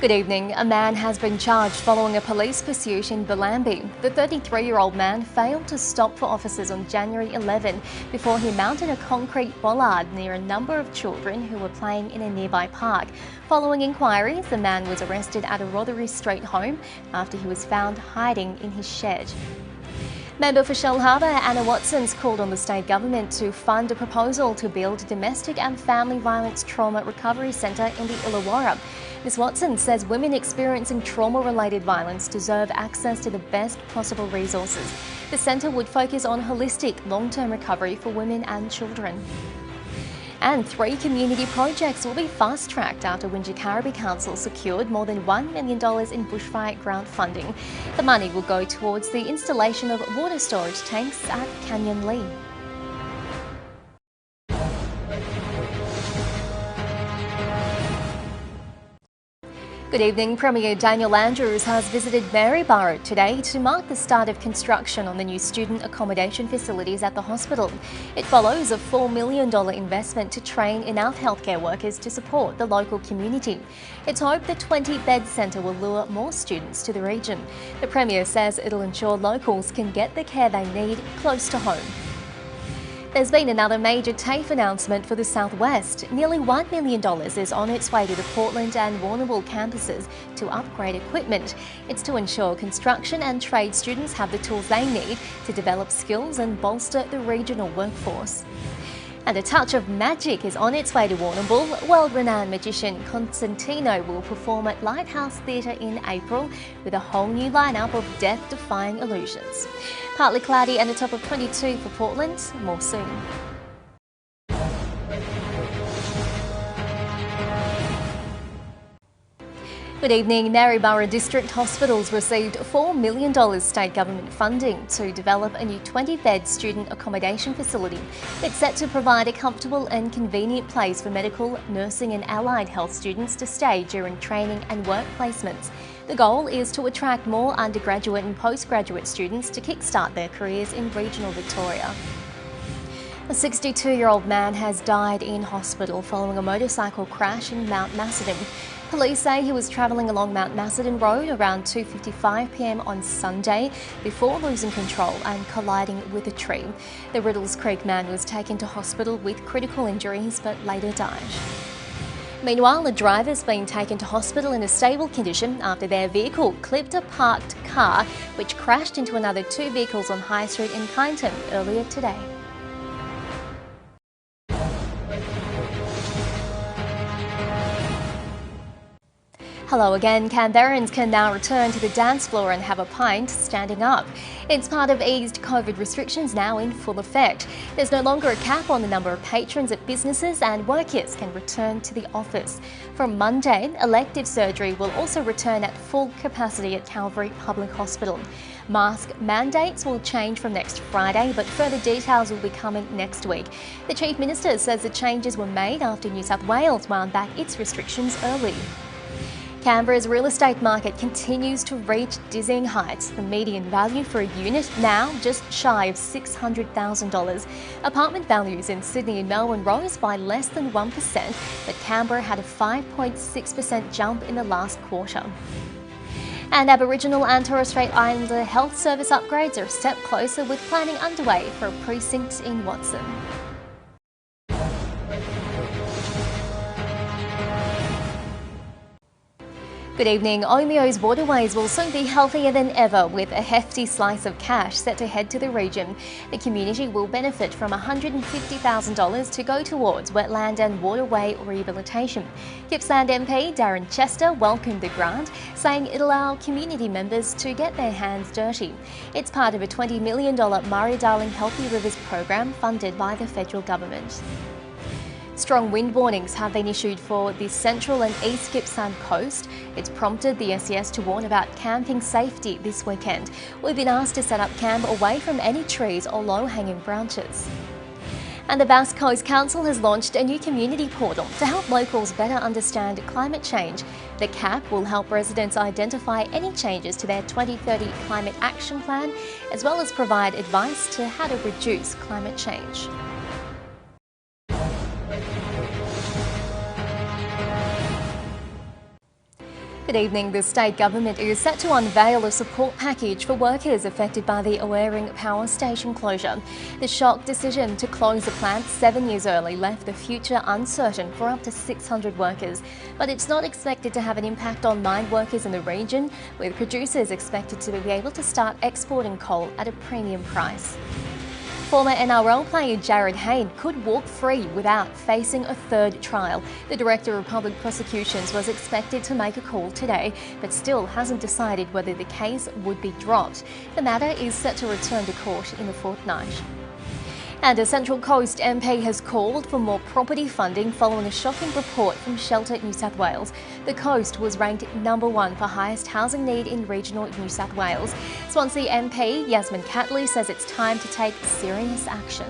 Good evening. A man has been charged following a police pursuit in Bellambi. The 33-year-old man failed to stop for officers on January 11 before he mounted a concrete bollard near a number of children who were playing in a nearby park. Following inquiries, the man was arrested at a Rothery Street home after he was found hiding in his shed. Member for Shellharbour Anna Watson's called on the state government to fund a proposal to build a domestic and family violence trauma recovery centre in the Illawarra. Ms Watson says women experiencing trauma-related violence deserve access to the best possible resources. The centre would focus on holistic, long-term recovery for women and children. And 3 community projects will be fast-tracked after Wingecarribee Council secured more than $1 million in bushfire grant funding. The money will go towards the installation of water storage tanks at Canyon Lee. Good evening. Premier Daniel Andrews has visited Maryborough today to mark the start of construction on the new student accommodation facilities at the hospital. It follows a $4 million investment to train enough healthcare workers to support the local community. It's hoped the 20-bed centre will lure more students to the region. The Premier says it'll ensure locals can get the care they need close to home. There's been another major TAFE announcement for the Southwest. Nearly $1 million is on its way to the Portland and Warrnambool campuses to upgrade equipment. It's to ensure construction and trade students have the tools they need to develop skills and bolster the regional workforce. And a touch of magic is on its way to Warrnambool. World-renowned magician Constantino will perform at Lighthouse Theatre in April with a whole new lineup of death-defying illusions. Partly cloudy and a top of 22 for Portland. More soon. Good evening. Maryborough District Hospitals received $4 million state government funding to develop a new 20-bed student accommodation facility. It's set to provide a comfortable and convenient place for medical, nursing and allied health students to stay during training and work placements. The goal is to attract more undergraduate and postgraduate students to kickstart their careers in regional Victoria. A 62-year-old man has died in hospital following a motorcycle crash in Mount Macedon. Police say he was travelling along Mount Macedon Road around 2:55 p.m. on Sunday before losing control and colliding with a tree. The Riddles Creek man was taken to hospital with critical injuries but later died. Meanwhile, a driver's been taken to hospital in a stable condition after their vehicle clipped a parked car which crashed into another 2 vehicles on High Street in Kyneton earlier today. Hello again. Canberrans can now return to the dance floor and have a pint standing up. It's part of eased COVID restrictions now in full effect. There's no longer a cap on the number of patrons at businesses and workers can return to the office. From Monday, elective surgery will also return at full capacity at Calvary Public Hospital. Mask mandates will change from next Friday, but further details will be coming next week. The Chief Minister says the changes were made after New South Wales wound back its restrictions early. Canberra's real estate market continues to reach dizzying heights. The median value for a unit now just shy of $600,000. Apartment values in Sydney and Melbourne rose by less than 1%, but Canberra had a 5.6% jump in the last quarter. And Aboriginal and Torres Strait Islander health service upgrades are a step closer with planning underway for a precinct in Watson. Good evening. Omio's waterways will soon be healthier than ever with a hefty slice of cash set to head to the region. The community will benefit from $150,000 to go towards wetland and waterway rehabilitation. Gippsland MP Darren Chester welcomed the grant, saying it'll allow community members to get their hands dirty. It's part of a $20 million Murray-Darling Healthy Rivers program funded by the federal government. Strong wind warnings have been issued for the central and east Gippsland coast. It's prompted the SES to warn about camping safety this weekend. We've been asked to set up camp away from any trees or low-hanging branches. And the Bass Coast Council has launched a new community portal to help locals better understand climate change. The CAP will help residents identify any changes to their 2030 climate action plan, as well as provide advice to how to reduce climate change. Good evening. The state government is set to unveil a support package for workers affected by the Waring power station closure. The shock decision to close the plant 7 years early left the future uncertain for up to 600 workers. But it's not expected to have an impact on mine workers in the region, with producers expected to be able to start exporting coal at a premium price. Former NRL player Jared Hayne could walk free without facing a third trial. The Director of Public Prosecutions was expected to make a call today, but still hasn't decided whether the case would be dropped. The matter is set to return to court in a fortnight. And a Central Coast MP has called for more property funding following a shocking report from Shelter New South Wales. The coast was ranked #1 for highest housing need in regional New South Wales. Swansea MP Yasmin Catley says it's time to take serious action.